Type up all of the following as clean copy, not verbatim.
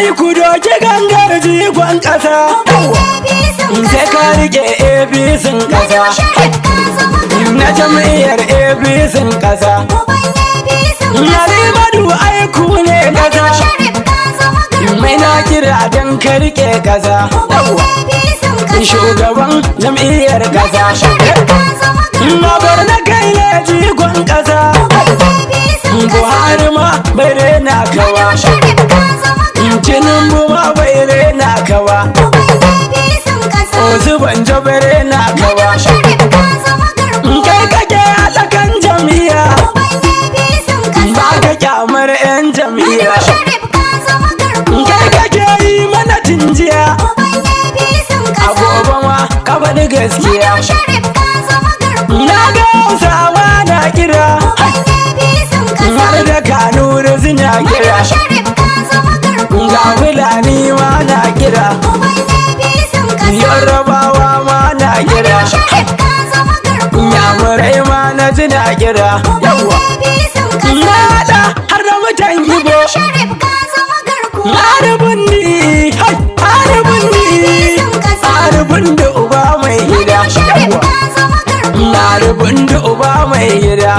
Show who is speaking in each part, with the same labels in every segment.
Speaker 1: kai ku doki gangar jigon ƙasa. Sai ka rike APC ƙasa. Na jam'iyyar APC ƙasa. Madu aiku ne ƙasa. Mai na kira don ka rike ƙasa. Shugaban jam'iyyar ƙasa. Mabar na kai ne jigon ƙasa. Buhari ma bai rena kawa. Tinubu ma bai rena kawa. Ozu Banjo bai rena kawa. Kai kake haɗa kan jam'iyya. Ba ka kyamar 'yan jam'iyya. Kai kake yi mana tinjiya. A gobe ma ka faɗi gaskiya. Na ga Hausawa na kira. Har da Kanuri suna kira. Ga Fulani ma na kira. Yarrabawa ma na kira. Yamurai ma na ji na kira. Yawwa na haɗa har da mutan Igbo. Haribin da uba mai gida. Haribin da uba mai gida.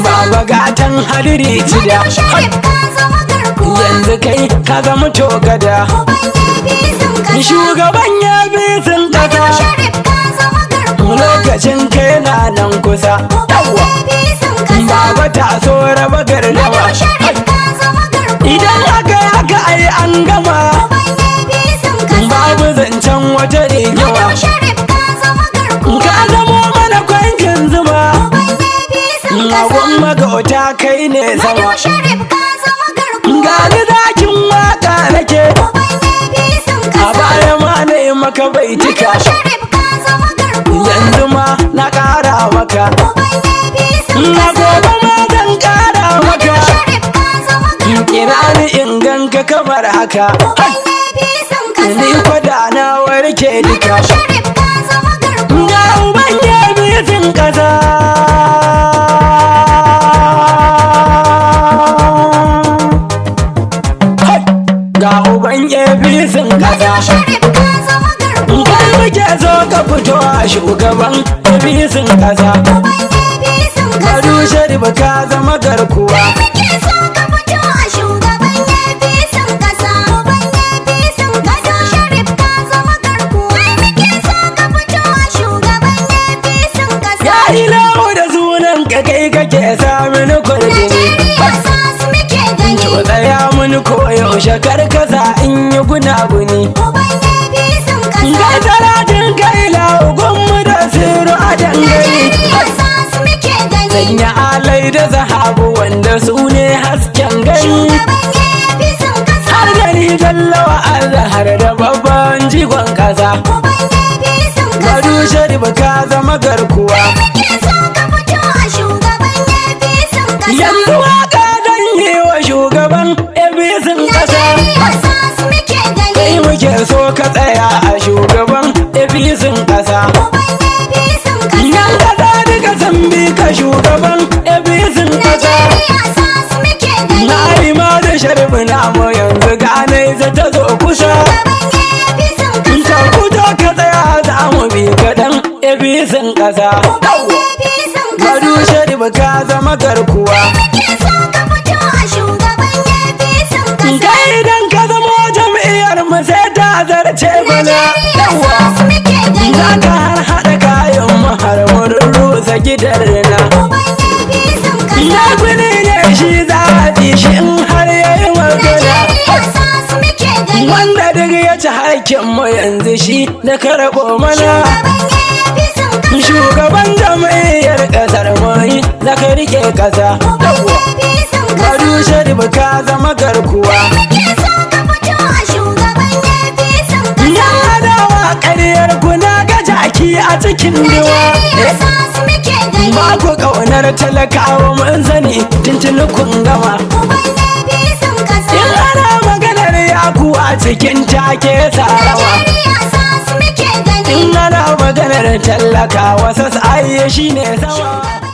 Speaker 1: Baba gatan hadiri cida. Yanzu kai ka zama togada. Shugaban APC ƙasa. Lokacin kai na nan kusa. Baba ta so raba gardama. Idan haka ai an gama. Babu zancen wata rigima. Ka zamo mana kwankin zuma. Agon magauta kai ne sama. Gani zakin waka nake. A baya ma na yi maka baitika. Yanzu ma na ƙara maka. Na gobe ma zan ƙara maka. Kira ni in ganka kamar haka. Ni kwada na warke duka. Ga uban APC ƙasa. Ga uban APC ƙasa. Kai muke so ka fito a shugaban APC ƙasa. Madu Sharif ka zama garkuwa. Kai kake sa mini kwarjini. To tsaya mini koyaushe karkasa in yi gunaguni. Ga talatin kai laugunmu da siru a dangane. Sanya alai da zahabu wanda su ne hasken gani. Har gani jallawa azahar da babban jigon ƙasa. Madu Sharif ka zama garkuwa. Yanzu waka don yi wa shugaban APC ƙasa. Kai muke so ka tsaya a shugaban APC ƙasa. Yan ƙasa duka sun bi ka shugaban APC ƙasa. Na yi ma da Sharif namu yanzu gane za ta zo kusa. Ka fito ka tsaya za mu bi kaɗan APC ƙasa. Madu Sharif ka zama garkuwa. Kai idan ka zama jam'iyyar mu sai ta zarce bana. Za ka har haɗa kayan mu har mun rusa gidan rina. Ya guni ne shi za a bi shi in har ya yi magana. Wanda duk ya ci hakkin mu yanzu shi na karɓo mana. Shugaban jam'iyyar ƙasar mai za ka rike ƙasa. Madu Sharif ka zama garkuwa. Yan adawa ƙaryar kuna ga jaki a cikin duwa. Ba ku ƙaunar talakawa mun sani tuntuni kun gama. In ana maganar yaku a cikin take sarawa. In ana maganar tallaka wasu sa'ayye shi ne sama.